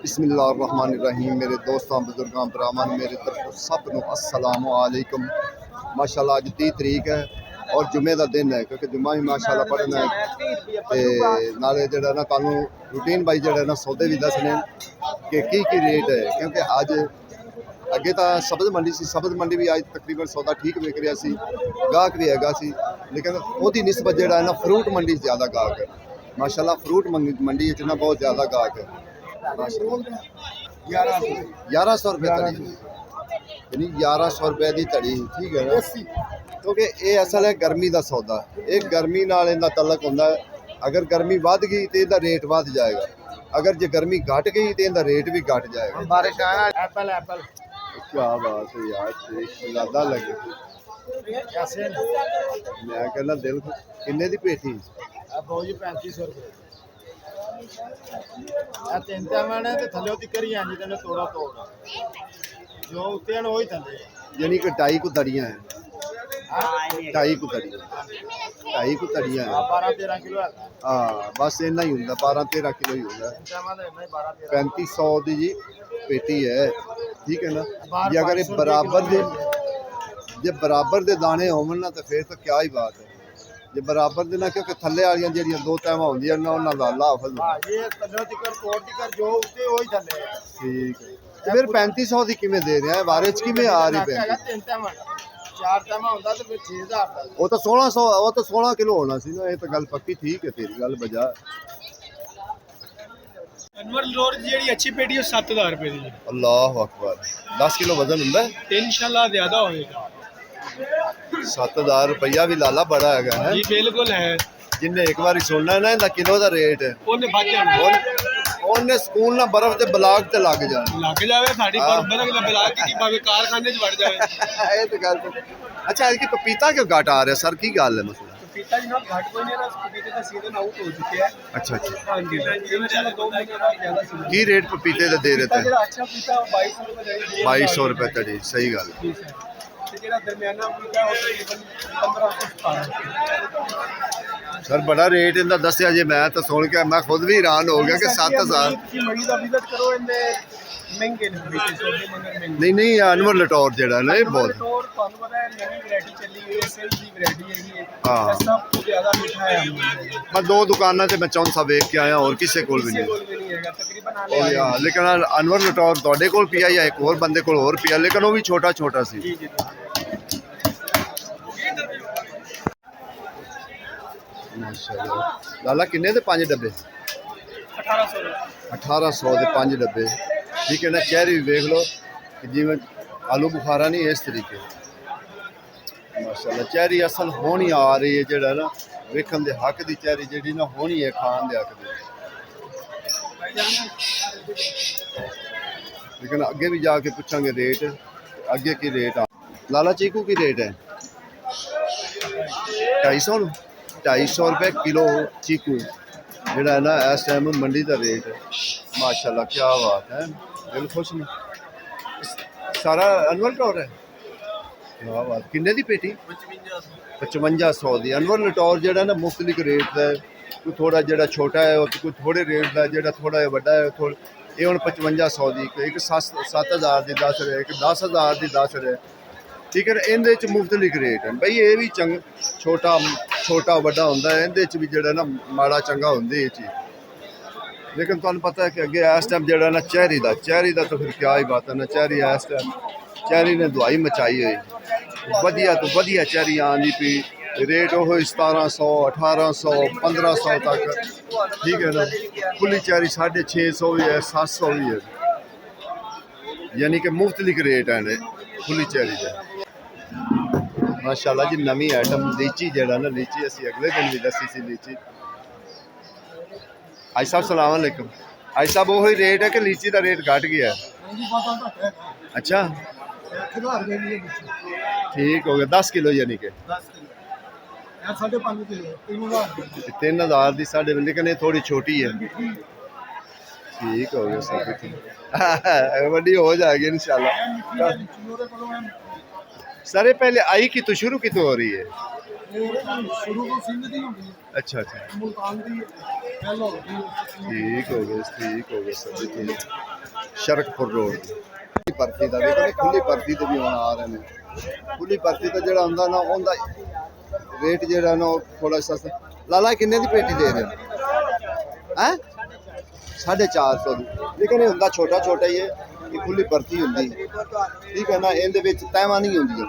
बिस्मिल्लाहिर्रहमानिर्रहीम। मेरे दोस्तों बुजुर्गों भरावां मेरे तरफ सब नूं अस्सलामु अलैकुम। माशाल्लाह अज 30 तरीक है और जुमे का दिन है क्योंकि जुम्मा भी माशाल्लाह पढ़ना है ते नाले जिहड़ा ना तुहानूं रूटीन वाइज जिहड़ा ना सौदे भी दसने कि की रेट है क्योंकि अज अगे तो सब्ज़ मंडी सी, सब्ज़ मंडी भी अज तकरीबन सौदा ठीक विक रहा सी, गाहक भी हैगा सी, लेकिन उसकी निस्बत जिहड़ा है ना फ्रूट मंडी ज़्यादा गाहक है। माशाल्लाह फ्रूट मंडी ना बहुत ज़्यादा गाहक है। 1100 रुपये तड़ी यानी 1100 रुपये की तड़ी ठीक है ना, क्योंकि ये असल है गर्मी का सौदा। एक गर्मी नाल इहदा तलक होंदा है। अगर गर्मी वध गई तो इहदा रेट वध जाएगा, अगर जो गर्मी घट गई तो इहदा रेट भी घट जाएगा। बारिश आया एप्पल एप्पल क्या बात है यार, लादा लगे कैसे मैं कहना दिल किन्ने दी पेटी अब हो जी 3500 रुपये आ तीन टाइम ने ते थल्ले दी करी आंदी ते तोड़ा तोड़ा जो उत्ते न वही थल्ले यानी कि 2.5 को तड़ियाँ हैं, 2.5 को तड़ियाँ 2.5 को तड़ियाँ हैं। 12-13 किलो है। हाँ बस इन्ना ही होंगे, 12-13 किलो ही होगा। 3500 की जी पेटी है ठीक है ना जी। अगर ये बराबर दे दाने होवन ना तो फिर तो क्या ही बात है। जे बराबर दे ना क्योंकि थल्ले वाली जिहड़ियां दो टाइम होंदियां ना उन्हां दा अल्लाह हाफिज़। हां ये थल्ले तिकर तोड़ तिकर जो उत्ते वही थल्ले ठीक है। तो फिर 3500 की किवें दे रहे हैं, बारे च किवें आ रही पे? तीन टाइम चार टाइम होंदा तो फिर 6000 दा वो तो 1600 वो तो 16 किलो होना सी ना। ये तो गल पक्की ठीक है, तेरी गल बजा। अनवर लोर जी अच्छी पेटी है 7000 रुपए दी। अल्लाह अकबर। 10 किलो वजन हुंदा है इंशाल्लाह ज्यादा होएगा। 7000 रुपया भी लाला बड़ा है जी बिल्कुल है। जिन्हें एक बार सुनना है ना इनका किलो का रेट है उन्हें स्कूल ना बर्फ के ब्लाक ते लग जाए साडी बर्फ दा ब्लाक की भावे कारखाने च वड़ जाए। ये तो गल। अच्छा इसकी पपीता क्यों घट आ रहा है सर, की गल है मसला? पपीता जनाब घट कोई नहीं रहा, पपीते का सीजन आउट हो चुके हैं। अच्छा अच्छा। हां जी इंशाल्लाह 2 महीने बाद ज्यादा सीजन। की रेट पपीते दे दे रहे थे? अच्छा पपीता 2200 रुपए दे। 2200 रुपए तड़ी सही गल। दरमियाना पपीता वो तकरीबन 1517। सर बड़ा रेट इनका दसिया जी, मैं तो सुन के मैं खुद भी हैरान हो गया कि 7000। मंडी का विजिट करो, इनमें महंगे नहीं नहीं अनवर लटौर जेड़ा ना ये बहुत हाँ मैं 2 दुकाना से मैं चौंसा सा वेख के आया और किसी को भी नहीं। लेकिन अनवर लटौर तुहाडे कोल पिया या एक और बंदे कोल और पिया, लेकिन वो भी छोटा छोटा सी। माशाल्लाह। लाला किन्ने दे 5 डब्बे? 1800 दे 5 डब्बे ठीक है ना। चेहरी भी देख लो कि जिमें आलू बुखारा नहीं इस तरीके माशाल्लाह। चेहरी असल होनी आ रही है जेड़ा ना वेखन दे हक दी चेहरी जेड़ी ना होनी है खान दे हक दी। लेकिन अगे भी जाके पूछांगे रेट, अगे की रेट आ। लाला चीकू की रेट है 250 रुपये किलो चीकू जेड़ा है ना इस टाइम मंडी का रेट है। माशाल्लाह क्या बात है, दिल खुश नहीं। सारा अनवर लटौर है क्या बात। किन्ने दी पेटी? 5500 दी। अनवर लटौर जेड़ा ना मुख्तलिफ रेट का है, कोई थोड़ा जेड़ा छोटा है कोई थोड़े रेट का, जेड़ा थोड़ा बड़ा है थोड़ा। ये हम 5500 दी, एक 7000 की 10 रहे, एक 10000 की 10 रहे ठीक है। इहदे च मुख्तलिफ रेट है भाई। ये भी छोटा छोटा बड़ा होंदा है, इहदे च भी जेड़ा ना माड़ा चंगा होंदी है चीज़। लेकिन तुहानू पता है कि अगे इस टाइम जेड़ा ना चेहरी दा तो फिर क्या ही बात है ना। चेहरी इस टाइम चेहरी ने दुआई मचाई हुई, वधिया तो वधिया चेहरी आंदी पी। रेट वो 1700 1800 1500 तक ठीक है ना। खुली चेहरी 650 भी है 700 भी है, यानी कि मुख्तलिफ रेट हैं खुली चेहरी के। माशाल्लाह जी नवी आइटम लीची जेड़ा ना, लीची असी अगले दिन भी दसी सी लीची। आई साहब सलाम अलैकुम। आई साहब वही रेट है कि लीची का रेट घट गया है? अच्छा ठीक हो गया। 10 किलो यानी कि 3000 की 5.5, लेकिन ये थोड़ी छोटी है। ठीक हो गया सब ठीक वड्डी हो जाएगी इंशाल्लाह। सर ये पहले आई की तो शुरू की तो हो रही है? अच्छा अच्छा ठीक हो गया सब ठीक। ਸ਼ਰਕਪੁਰ ਰੋਡ ਖੁੱਲੀ ਪਰਤੀ ਦਾ ਵੇਖੋ ਨਾ, ਖੁੱਲੀ ਪਰਤੀ ਤੇ ਵੀ ਹੁਣ ਆ ਰਹੇ ਨੇ। ਖੁੱਲੀ ਪਰਤੀ ਦਾ ਜਿਹੜਾ ਹੁੰਦਾ ਨਾ ਉਹਦਾ ਰੇਟ ਜਿਹੜਾ ਨਾ ਉਹ ਥੋੜਾ ਸਸਤਾ। ਲਾਲਾ ਕਿੰਨੇ ਦੀ ਪੇਟੀ ਦੇ ਰਹੇ ਹੈ? 450 ਦੀ। ਲੇਕਿਨ ਇਹ ਹੁੰਦਾ ਛੋਟਾ ਛੋਟਾ ਹੀ ਹੈ, ਇਹ ਖੁੱਲੀ ਪਰਤੀ ਹੁੰਦੀ, ਠੀਕ ਹੈ ਨਾ। ਇਹਦੇ ਵਿੱਚ ਤੈਵਾਂ ਨਹੀਂ ਹੁੰਦੀਆਂ।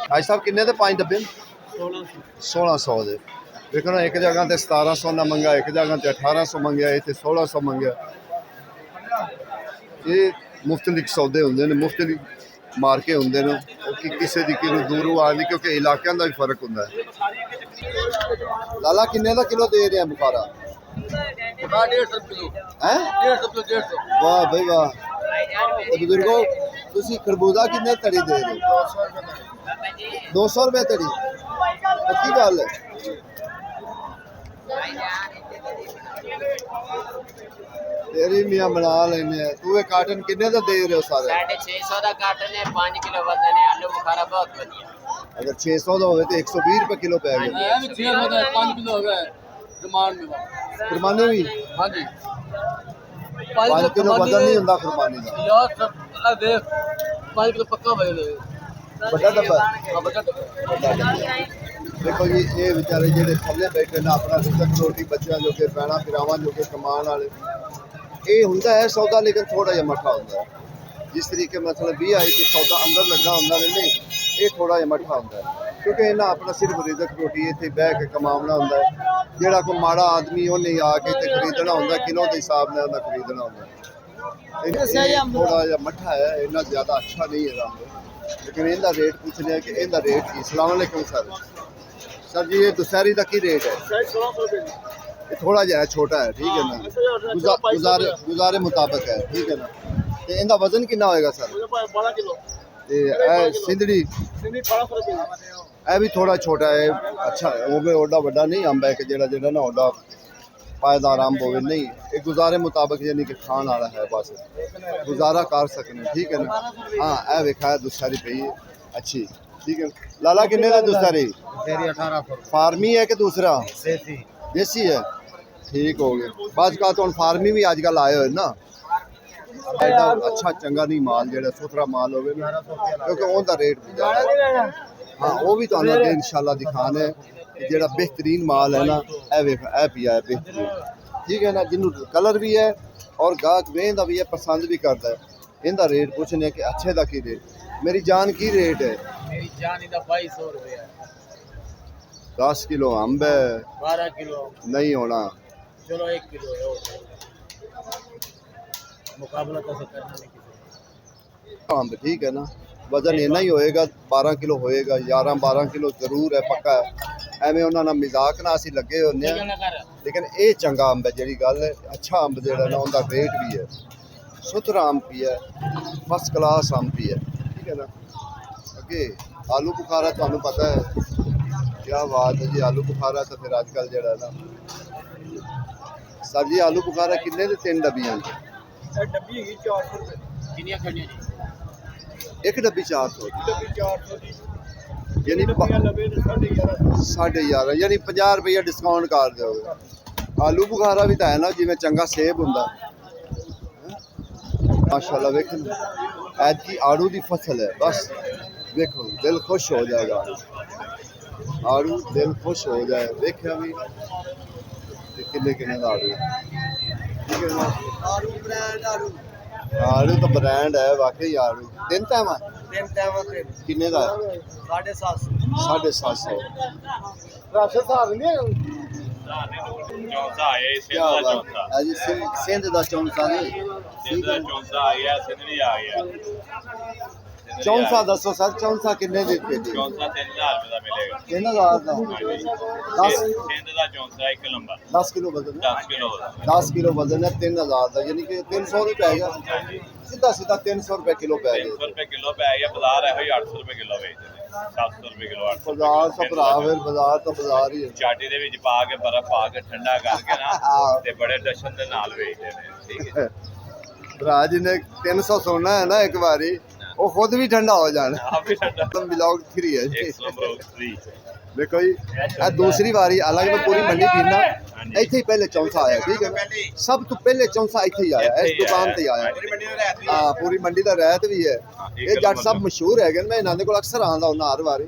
भाई साहब किन्ने दे 5 डब्बे? 1600 दे। देखो ना, एक जगह ते 1700 ना मंगा, एक जगह ते 1800 मंगया, इत्थे 1600 मंगया। ये मुख्तलिफ सौदे होंदे ने, मुख्तलिफ मार्के होंदे ने कि किसी दी किलो दूरों आनी, क्योंकि इलाकों का भी फर्क होंदा है। लाला किन्ने दा किलो दे रहे हैं बुखारा? 150 किलो हैं? 150 वाह भाई वाह। तो बुजुर्गो तुसी खरबूजा किन्ने तड़ी दे रहे हो? 200 रुपए तड़ी। पक्की गल है? तेरी मियां बना लेने। तू ये कार्टन किन्ने दा दे रहे हो सारे? 650 ਦਾ ਕਾਰਟਨ ਹੈ, 5 ਕਿਲੋ ਵਜ਼ਨ ਹੈ। ਆਲੂ ਬੁਖਾਰਾ ਬਹੁਤ ਵਧੀਆ। अगर 600 ਦਾ ਹੋਵੇ ਤੇ 120 रुपए किलो पै गया। है 600 ਦਾ 5 किलो हो गया डिमांड में। कुरबानी भी हां जी 5 किलो वजन नहीं ਹੁੰਦਾ कुरबानी ਦਾ। यार सब देख 5 किलो पक्का भाई ਵੱਡਾ ਡੱਬਾ हां बच्चा ਵੱਡਾ ਡੱਬਾ। देखो जी, ये बेचारे ਜਿਹੜੇ ਥੱਲੇ ਬੈਠੇ ਨੇ ਆਪਣਾ ਰਿਜ਼ਕ ਰੋਟੀ ਬੱਚਿਆਂ ਜੋ ਕਿ ਪੈਣਾ ਪਿਰਾਵਾਂ ਜੋ ਕਿ ਕਮਾਉਣ ਵਾਲੇ, ਇਹ ਹੁੰਦਾ ਹੈ ਸੌਦਾ, ਲੇਕਿਨ ਥੋੜਾ ਜਿਹਾ ਮੱਠਾ ਹੁੰਦਾ ਹੈ। जिस तरीके मतलब 20 आई कि सौदा अंदर लगा होंगे नहीं, ये थोड़ा जिहा मठा होंगे, क्योंकि इन्हें अपना सिर्फ रिजक रोटी इत्थे बह के कमावना होंगे। जिहड़ा कोई माड़ा आदमी उन्हें आके इत्थे खरीदना होंगे, किलो के हिसाब नाल उन्हें खरीदना होंगे। थोड़ा जिहा मठा है, इन्ना ज़्यादा अच्छा नहीं है रंग, लेकिन इनका रेट पूछने कि इनका रेट की। अस्सलाम वालेकुम सर। सर जी, ये दुशहरी का की रेट है? 1600 रुपए। ये थोड़ा जिहा छोटा है, ठीक है ना, गुजारे मुताबिक है, ठीक है ना। ਤੇ ਇਹਦਾ ਵਜ਼ਨ ਕਿੰਨਾ ਹੋਏਗਾ ਸਰ? 12 ਕਿਲੋ। ਤੇ ਇਹ ਸਿੰਧੜੀ 1200 ਰੁਪਏ। ਇਹ ਵੀ ਥੋੜਾ ਛੋਟਾ ਹੈ, ਅੱਛਾ ਹੋਵੇ, ਓਡਾ ਵੱਡਾ ਨਹੀਂ ਅੰਬ ਹੈ ਕਿ ਜਿਹੜਾ ਨਾ ਓਡਾ ਪਾਇਦਾਰ ਅੰਬ ਹੋਵੇ, ਨਹੀਂ। ਇਹ ਗੁਜ਼ਾਰੇ ਮੁਤਾਬਕ ਯਾਨੀ ਕਿ ਖਾਣ ਵਾਲਾ ਹੈ, ਬਸ ਗੁਜ਼ਾਰਾ ਕਰ ਸਕਨੇ, ਠੀਕ ਹੈ ਨਾ। ਹਾਂ, ਇਹ ਵੇਖਾ ਦੁਸ਼ਹਰੀ ਪਈ ਹੈ ਅੱਛੀ, ਠੀਕ ਹੈ। ਲਾਲਾ ਕਿੰਨੇ ਦਾ ਦੁਸ਼ਹਰੀ? तेरी 1800 ਫਾਰਮੀ ਹੈ ਕਿ ਦੂਸਰਾ देसी। देसी है? ठीक हो गया। बाज का तो फार्मी भी आजकल आए हो ना, एडा अच्छा चंगा नहीं माल, जेड़ा सुथरा माल होवे ना, क्योंकि उनका रेट भी ज़्यादा। हाँ, वो भी तो अगे इंशाल्लाह दिखाने जेड़ा बेहतरीन माल है ना, ए वेख ए पिया है बेहतरीन, ठीक है ना। जिन्हों कलर भी है और गाहक वेंदा भी है, पसंद भी करता है। इनका रेट पूछने कि अच्छे का की रेट? मेरी जान की रेट है? ਮੇਰੀ ਜਾਨ ਇਹਦਾ 2200 ਰੁਪਏ ਹੈ। 10 किलो अंब है, 12 किलो नहीं होना। चलो 1 किलो है और मुकाबला तो करना नहीं किसी। अंब ठीक है ना, वजन इन्ना ही होएगा, 12 किलो होएगा, 11-12 किलो जरूर है, पक्का है। ਐਵੇਂ ਉਹਨਾਂ ਨਾਲ ਮਜ਼ਾਕ ਨਾਲ ਅਸੀਂ ਲੱਗੇ ਹੁੰਦੇ ਆ, ਲੇਕਿਨ ਇਹ ਚੰਗਾ ਅੰਬ ਹੈ। ਜਿਹੜੀ ਗੱਲ ਹੈ, ਅੱਛਾ ਅੰਬ ਜਿਹੜਾ ਨਾ ਉਹਦਾ ਰੇਟ ਵੀ ਹੈ, ਸੁਥਰਾ ਅੰਬ ਵੀ ਹੈ, ਫਸਟ ਕਲਾਸ ਅੰਬ ਵੀ ਹੈ, ਠੀਕ ਹੈ ਨਾ। ਅੱਗੇ ਆਲੂ ਬੁਖਾਰਾ ਤੁਹਾਨੂੰ ਪਤਾ ਹੈ, ਕੀ ਬਾਤ ਹੈ ਜੀ। ਆਲੂ ਬੁਖਾਰਾ ਤਾਂ ਫਿਰ ਅੱਜ ਕੱਲ੍ਹ ਜਿਹੜਾ ਨਾ ਸਰ ਜੀ, ਆਲੂ ਬੁਖਾਰਾ ਕਿੰਨੇ ਦੇ 3 ਡੱਬੀਆਂ ਨੇ? ਇਹ ਡੱਬੀ ਹੈਗੀ 400 ਰੁਪਏ। किनिया खड़िया जी? ਇੱਕ ਡੱਬੀ 400 ਦੀ, ਡੱਬੀ 400 ਦੀ। ਯਾਨੀ ਡੱਬੀਆਂ ਲਵੇ ਤੇ 1150। 11.5, ਯਾਨੀ 50 ਰੁਪਏ ਡਿਸਕਾਊਂਟ ਕਰ ਦਿਓਗੇ। ਆਲੂ ਬੁਖਾਰਾ ਵੀ ਤਾਂ ਹੈ ਨਾ, ਜਿਵੇਂ ਚੰਗਾ ਸੇਬ ਹੁੰਦਾ। माशाल्लाह ਵੇਖੋ, ਐਤਕੀ ਆੜੂ ਦੀ ਫਸਲ ਹੈ, ਬਸ ਦੇਖੋ ਦਿਲ ਖੁਸ਼ ਹੋ ਜਾਏਗਾ। ਆੜੂ ਦਿਲ ਖੁਸ਼ ਹੋ ਜਾਏ, ਦੇਖਿਆ ਵੀ ਕਿੰਨੇ ਕਿੰਨੇ ਦਾ ਆੜੂ, ਠੀਕ ਹੈ ਨਾ। ਆਲੂ ਬ੍ਰਾਂਡ ਆਲੂ। ਆੜੂ ਤਾਂ ਬ੍ਰਾਂਡ ਹੈ ਵਾਕਈ। ਆੜੂ 3 ਟਾਈਮ ਤਿੰਨ ਟਾਈਮ ਤੇ ਕਿੰਨੇ ਦਾ? 750। 750। ਰਸ ਹਿਸਾਬ ਨਹੀਂ ਹੈ। ਚੌਂਸਾ ਆਇਆ ਕੀ ਸਿੰਧ ਦਾ ਬਾਤ ਚੌਂਸਾ ਹੈ ਜੀ। ਸਿੰਧ ਦਾ ਚੌਂਸਾ ਨਹੀਂ, ਸਿੰਧ ਦਾ ਚੌਂਸਾ ਆ ਗਿਆ, ਸਿੰਧੜੀ ਆ ਗਿਆ। ਸਿੰਧ ਚੌਂਸਾ ਦੱਸੋ ਸਰ, ਚੌਂਸਾ ਕਿੰਨੇ ਦੀ ਪੇਟੀ? ਚੌਂਸਾ 3000 ਰੁਪਏ ਦਾ ਮਿਲੇਗਾ 3000 ਦਾ। ਹਾਂਜੀ 10 ਸਿੰਧ ਦਾ ਚੌਂਸਾ 1 ਨੰਬਰ 10 ਕਿਲੋ ਵਜ਼ਨ ਹੈ, 10 ਕਿਲੋ ਦਾ 10 ਕਿਲੋ ਵਜ਼ਨ ਹੈ, 3000 ਦਾ, ਯਾਨੀ ਕਿ 300 ਹੀ ਪੈ ਗਿਆ, ਸਿੱਧਾ ਸਿੱਧਾ 300 ਰੁਪਏ ਕਿਲੋ ਪੈ 300 ਗਿਆ। ਰੁਪਏ ਕਿਲੋ ਪੈ ਗਿਆ। ਬਾਜ਼ਾਰ ਇਹੋ ਹੀ 800 ਰੁਪਏ ਕਿਲੋ ਵੇਚਦੇ ਨੇ, 700 ਰੁਪਏ ਕਿਲੋ, 800 ਬਾਜ਼ਾਰ ਤਾਂ ਭਰਾ ਫਿਰ ਬਾਜ਼ਾਰ ਤਾਂ ਬਾਜ਼ਾਰ ਹੀ ਹੈ। ਚਾਟੀ ਦੇ ਵਿੱਚ ਪਾ ਕੇ ਬਰਫ਼ ਪਾ ਕੇ ਠੰਡਾ ਕਰਕੇ ਨਾ ਹਾਂ। ਤੇ ਬੜੇ ਡਸ਼ਨ ਦੇ ਨਾਲ ਵੇਚਦੇ ਨੇ, ਠੀਕ ਹੈ। ਭਰਾ ਜੀ ਨੇ 300 ਸੋਨਾ ਹੈ ਨਾ ਇੱਕ ਵਾਰੀ, ਉਹ ਖੁਦ ਵੀ ਠੰਡਾ ਹੋ ਜਾਣਾ। ਆਪ ਵੀ ਠੰਡਾ ਵਲੌਗ 3 ਹੈ ਜੀ। 100 ਬਰੋ 3 ਦੇਖੋ ਜੀ, ਇਹ ਦੂਸਰੀ ਵਾਰੀ अलग में पूरी मंडी फिरना, ਇੱਥੇ ਹੀ ਪਹਿਲੇ ਚੌਂਸਾ ਆਇਆ, ਠੀਕ ਹੈ ਨਾ, ਸਭ ਤੋਂ ਪਹਿਲੇ ਚੌਂਸਾ ਇੱਥੇ ਹੀ ਆਇਆ, ਇਸ ਦੁਕਾਨ ਤੇ ਹੀ ਆਇਆ। ਹਾਂ, ਪੂਰੀ ਮੰਡੀ ਦਾ ਰਹਿਤ ਵੀ ਹੈ। ਇਹ ਜੱਟ ਸਾਹਿਬ ਮਸ਼ਹੂਰ ਹੈਗੇ ਨੇ, ਮੈਂ ਇਹਨਾਂ ਦੇ ਕੋਲ ਅਕਸਰ ਆਉਂਦਾ ਹੁੰਦਾ ਹਰ ਵਾਰੀ,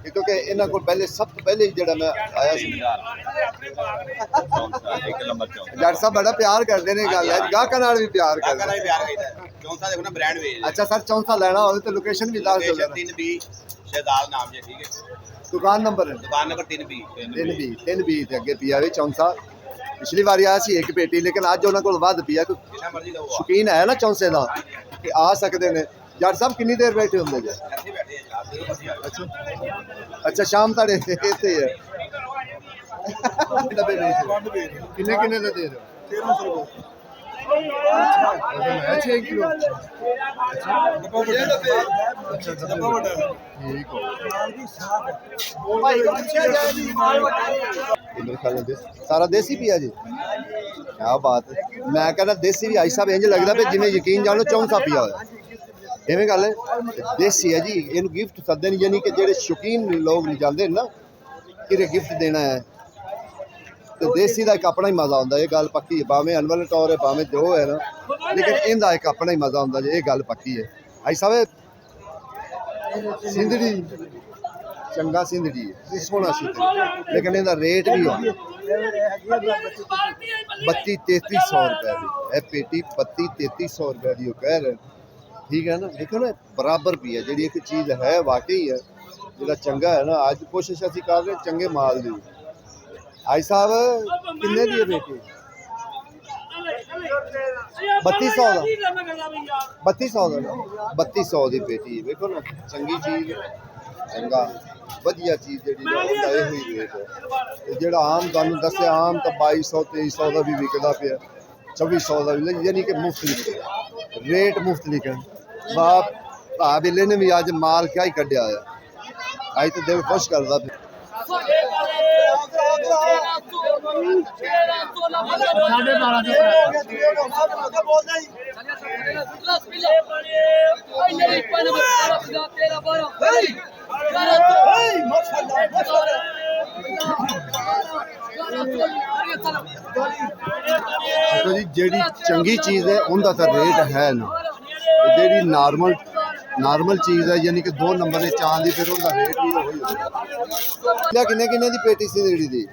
ਕਿਉਂਕਿ ਇਹਨਾਂ ਕੋਲ ਪਹਿਲੇ ਸਭ ਤੋਂ ਪਹਿਲੇ ਜਿਹੜਾ ਮੈਂ ਆਇਆ ਸੀ। ਇੱਕ ਨੰਬਰ ਚੌਂਸਾ ਜੱਟ ਸਾਹਿਬ ਬੜਾ ਪਿਆਰ ਕਰਦੇ ਨੇ, ਗੱਲ ਹੈ ਗਾਹਕਾਂ ਨਾਲ ਵੀ ਪਿਆਰ ਕਰਦੇ ਨੇ। ਚੌਂਸਾ ਦੇਖੋ ਨਾ ਬ੍ਰਾਂਡ ਵੇਚ ਅੱਛਾ ਸਰ, ਚੌਂਸਾ ਲੈਣਾ ਹੋਵੇ ਤਾਂ ਲੋਕੇਸ਼ਨ ਵੀ ਦੱਸ ਦਿਓ ਜਰਾ। 3B ਸ਼ਹਿਜ਼ਾਦ ਨਾਮ ਜੀ, ਠੀਕ ਹੈ। ਦੁਕਾਨ ਨੰਬਰ ਹੈ ਦੁਕਾਨ ਨੰਬਰ 3B 3B ਤੇ ਅੱਗੇ ਪਿਆ ਵੀ ਚੌਂਸਾ। ਪਿਛਲੀ ਵਾਰੀ ਆਇਆ ਸੀ ਇੱਕ ਪੇਟੀ, ਲੇਕਿਨ ਅੱਜ ਉਹਨਾਂ ਕੋਲ ਵੱਧ ਪਿਆ। ਜਿੰਨਾ ਮਰਜ਼ੀ ਲਓ, ਸ਼ੌਕੀਨ ਹੈ ਨਾ ਚੌਂਸੇ ਦਾ, ਕਿ ਆ ਸਕਦੇ ਨੇ। ਜੱਟ ਸਾਹਿਬ ਕਿੰਨੀ ਦੇਰ ਬੈਠੇ ਹੁੰਦੇ ਜੀ? ਇੱਥੇ ਬੈਠੇ ਆ ਜਨਾਬ। ਅੱਛਾ ਅੱਛਾ, ਸ਼ਾਮ ਤੱਕ ਇੱਥੇ ਹੀ ਹੈ। ਡੱਬੇ ਕਿੰਨੇ ਕਿੰਨੇ ਦਾ ਦੇ ਰਹੇ ਹੋ? 1300 ਰੁਪਏ। ਅੱਛਾ 6 ਕਿਲੋ। ਠੀਕ ਹੋ ਸਾਰਾ ਦੇਸੀ ਪਿਆ ਜੀ, ਕਿਆ ਬਾਤ ਹੈ। ਮੈਂ ਕਹਿੰਦਾ ਦੇਸੀ ਵੀ ਆਈ ਸਾਹਿਬ ਇੰਜ ਲੱਗਦਾ ਵੀ ਜਿਵੇਂ ਯਕੀਨ ਜਾਣੋ ਚੌਂਸਾ ਪਿਆ ਹੋਇਆ, ਇਵੇਂ ਗੱਲ ਹੈ। ਦੇਸੀ ਹੈ ਜੀ, ਇਹਨੂੰ ਗਿਫਟ ਕਰਦੇ ਨੇ, ਯਾਨੀ ਕਿ ਜਿਹੜੇ ਸ਼ੌਕੀਨ ਲੋਕ ਨਹੀਂ ਜਾਂਦੇ ਨਾ ਕਿਰੇ ਗਿਫਟ ਦੇਣਾ ਹੈ, ਤੇ ਦੇਸੀ ਦਾ ਇੱਕ ਆਪਣਾ ਹੀ ਮਜ਼ਾ ਹੁੰਦਾ। ਇਹ ਗੱਲ ਪੱਕੀ ਹੈ, ਭਾਵੇਂ ਅਨਵਲ ਟੌਰ ਹੈ, ਭਾਵੇਂ ਜੋ ਹੈ ਨਾ, ਲੇਕਿਨ ਇਹਦਾ ਇੱਕ ਆਪਣਾ ਹੀ ਮਜ਼ਾ ਹੁੰਦਾ ਜੀ, ਇਹ ਗੱਲ ਪੱਕੀ ਹੈ। ਆਈ ਸਾਹਿਬ ਸਿੰਧੜੀ ਚੰਗਾ ਸਿੰਧੜੀ ਹੈ, ਸੋਹਣਾ ਸਿੰਧੜੀ, ਲੇਕਿਨ ਇਹਦਾ ਰੇਟ ਵੀ ਹੈ 32-3300 ਰੁਪਏ ਦੀ। ਇਹ ਪੇਟੀ 32-3300 ਰੁਪਏ ਦੀ ਉਹ ਕਹਿ ਰਹੇ, ਠੀਕ ਹੈ ਨਾ। ਦੇਖੋ ਨਾ, ਬਰਾਬਰ ਵੀ ਹੈ। ਜਿਹੜੀ ਇੱਕ ਚੀਜ਼ ਹੈ ਵਾਕਈ ਹੈ, ਜਿਹੜਾ ਚੰਗਾ ਹੈ ਨਾ, ਅੱਜ ਕੋਸ਼ਿਸ਼ ਅਸੀਂ ਕਰ ਰਹੇ ਚੰਗੇ ਮਾਲ ਦੀ। ਆਈ ਸਾਹਿਬ ਕਿੰਨੇ ਦੀ ਹੈ ਬੇਟੀ? 3200 ਦਾ, 3200 ਦਾ, 3200 ਦੀ ਬੇਟੀ। ਵੇਖੋ ਨਾ, ਚੰਗੀ ਚੀਜ਼, ਚੰਗਾ ਵਧੀਆ ਚੀਜ਼ ਜਿਹੜੀ ਨਾ, ਉਹਦਾ ਇਹੋ ਹੀ ਰੇਟ ਹੈ। ਤੇ ਜਿਹੜਾ ਆਮ ਤੁਹਾਨੂੰ ਦੱਸਿਆ, ਆਮ ਤਾਂ 2200-2300 ਦਾ ਵੀ ਵਿਕਦਾ ਪਿਆ, 2400 ਦਾ ਵੀ, ਯਾਨੀ ਕਿ ਮੁਫਤ ਲਿਖਿਆ ਰੇਟ, ਮੁਫਤ ਲਿਖਿਆ। ਬਾਪ ਭਾ ਬਿੱਲੇ ਨੇ ਵੀ ਅੱਜ ਮਾਲ ਕਿਆ ਹੀ ਕੱਢਿਆ ਹੋਇਆ, ਅੱਜ ਤਾਂ ਦਿਲ ਖੁਸ਼ ਕਰਦਾ ਪਿਆ। ਦੇਖੋ ਜੀ, ਜਿਹੜੀ ਚੰਗੀ ਚੀਜ਼ ਹੈ ਉਹਦਾ ਤਾਂ ਰੇਟ ਹੈ ਨਾ, ਜਿਹੜੀ ਨਾਰਮਲ ਚੀਜ਼ ਹੈ, ਯਾਨੀ ਕਿ 2 ਨੰਬਰ ਦੇ ਚਾਂਦ ਦੀ, ਫਿਰ ਉਹਦਾ ਰੇਟ ਵੀ ਉਹੀ ਹੁੰਦਾ। ਕਿੰਨੇ ਕਿੰਨੇ ਦੀ ਪੇਟੀ ਸੀ ਜਿਹੜੀ ਦੀ?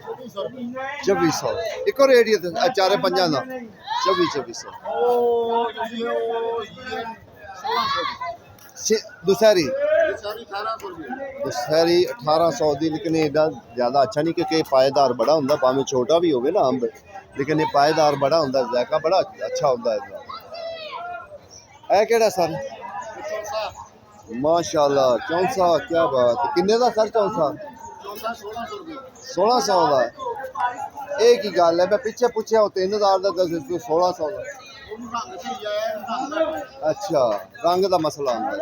2400। ਇੱਕੋ ਰੇਟ ਹੀ ਹੈ ਚਾਰੇ ਪੰਜਾਂ ਦਾ, 2400। ਦੁਸਹਿਰੀ 1800 ਦੀ, ਲੇਕਿन ਇਹਦਾ ਜ਼ਿਆਦਾ ਅੱਛਾ ਨਹੀਂ, ਕਿਉਂਕਿ ਪਾਏਦਾਰ ਬੜਾ ਹੁੰਦਾ, ਭਾਵੇਂ ਛੋਟਾ ਵੀ ਹੋਵੇ ਨਾ ਅੰਬ, ਲੇਕਿਨ ਇਹ ਪਾਏਦਾਰ ਬੜਾ ਹੁੰਦਾ, ਜ਼ਾਇਕਾ ਬੜਾ ਅੱਛਾ ਹੁੰਦਾ ਇਹਦਾ। ਇਹ ਕਿਹੜਾ ਸਰ? ਮਾਸ਼ਾਅੱਲਾ ਚੌਂਸਾ, ਕੀ ਬਾਤ ਹੈ। ਕਿੰਨੇ ਦਾ ਸਰ ਚੌਂਸਾ? 1600 ਦਾ। ਇਹ ਕੀ ਗੱਲ ਹੈ, ਮੈਂ ਪਿੱਛੇ ਪੁੱਛਿਆ ਉਹ 3000 ਦਾ ਦੱਸ, ਤੂੰ 1600 ਦਾ। ਅੱਛਾ, ਰੰਗ ਦਾ ਮਸਲਾ ਹੁੰਦਾ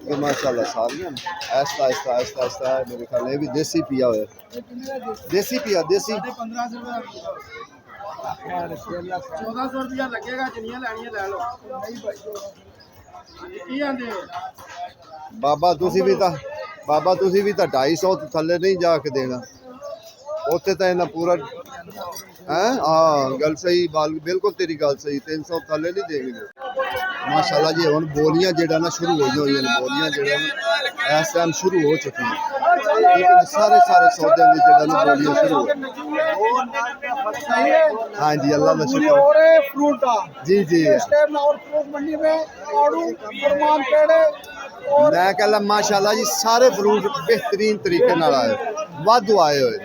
ਇਹ। ਮਾਸ਼ਾਅੱਲਾ ਸਾਰੀਆਂ ਐਸਾ ਐਸਾ ਐਸਾ ਐਸਾ ਮੇਰੇ ਖਿਆਲ ਇਹ ਵੀ ਦੇਸੀ ਪਿਆ ਹੋਇਆ, ਦੇਸੀ ਪਿਆ, ਦੇਸੀ। 1400 ਰੁਪਇਆ ਲੱਗੇਗਾ, ਜਿੰਨੀਆਂ ਲੈਣੀਆਂ ਲੈ ਲਓ। ਕੀ ਆਂਦੇ ਬਾਬਾ ਤੁਸੀਂ ਵੀ ਤਾਂ 250 ਤੋਂ ਥੱਲੇ ਨਹੀਂ ਜਾ ਕੇ ਦੇਣਾ, ਉੱਥੇ ਤਾਂ ਇਹਨਾਂ ਪੂਰਾ ਹੈ। ਹਾਂ ਗੱਲ ਸਹੀ, ਬਿਲਕੁਲ ਤੇਰੀ ਗੱਲ ਸਹੀ, 300 ਥੱਲੇ ਨਹੀਂ ਦੇਣਗੇ। ਮਾਸ਼ਾਅੱਲਾ ਜੀ, ਹੁਣ ਬੋਲੀਆਂ ਜਿਹੜਾ ਨਾ ਸ਼ੁਰੂ ਹੋਈਆਂ ਨੇ, ਬੋਲੀਆਂ ਜਿਹੜਾ ਨਾ ਇਸ ਟਾਈਮ ਸ਼ੁਰੂ ਹੋ ਚੁੱਕੀਆਂ, ਲੇਕਿਨ ਸਾਰੇ ਸੌਦਿਆਂ ਦੀ ਜਿਹੜਾ ਨਾ ਬੋਲੀਆਂ ਸ਼ੁਰੂ ਹੋ। ਹਾਂਜੀ, ਅੱਲਾ ਦਾ ਸ਼ੁਕਰ ਜੀ ਜੀ। मैं कहला माशाल्लाह जी, सारे फ्रूट बेहतरीन तरीके नाल आए, वाधू आए हुए।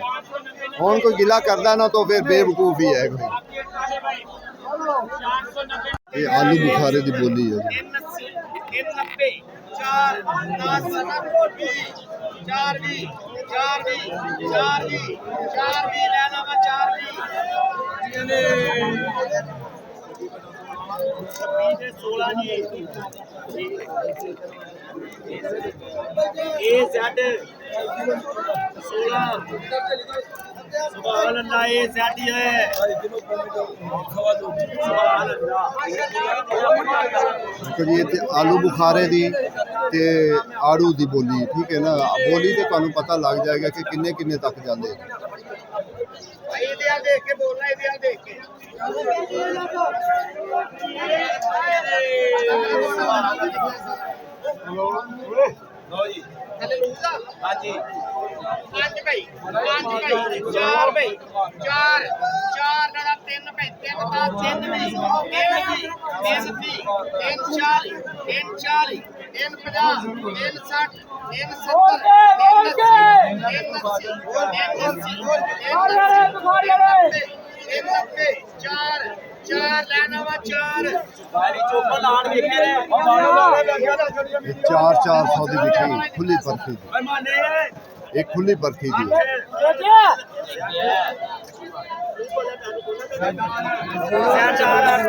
हुण कोई गिला करदा ना तो फिर बेवकूफ ही है कोई। ਇਹ ਆਲੂ ਬੁਖਾਰੇ ਦੀ ਬੋਲੀ ਹੈ ਜੀ। 390 4 10 4 20 4 20 ਲੈਣਾ ਵਾ 4 20 ਦੇ 16 ਜੀ ਇਹ ਸਾਡੇ 16 ਸੁਭਾਨ ਅੱਲਾਹ ਇਹ ਸਾਡੀ ਹੈ ਸੁਭਾਨ ਅੱਲਾਹ ਦੇਖੋ ਜੀ ਇੱਥੇ ਆਲੂ ਬੁਖਾਰੇ ਦੀ ਤੇ ਆੜੂ ਦੀ ਬੋਲੀ, ਠੀਕ ਹੈ ਨਾ। ਬੋਲੀ ਤੇ ਤੁਹਾਨੂੰ ਪਤਾ ਲੱਗ ਜਾਏਗਾ ਕਿ ਕਿੰਨੇ ਕਿੰਨੇ ਤੱਕ ਜਾਂਦੇ। ਇਹਦੇ ਆ ਦੇਖ ਕੇ ਬੋਲਣਾ ਇਹਦੇ ਆ ਦੇਖ ਕੇ ਲਓ ਜੀ ਥੱਲੇ ਲੂਜ਼ਾ ਹਾਂਜੀ 5 ਭਾਈ 4 ਭਾਈ 4 ਨਾਲ 3 ਭਾਈ 3 ਬਾਅਦ 3 ਵੀ 3 40 3 50 3 60 3 70 4 ਲੈਣਾ ਵਾ 4 ਬਾਰੀ ਚੋਕੋ ਲਾਣ ਵੇਖੇ ਨੇ ਇਹ 400 ਦੀ ਵਿਕੀ ਖੁੱਲੀ ਬਰਫੀ ਦੀ, ਇਹ ਖੁੱਲੀ ਬਰਫੀ ਦੀ ਹੈ। ਚਾਰ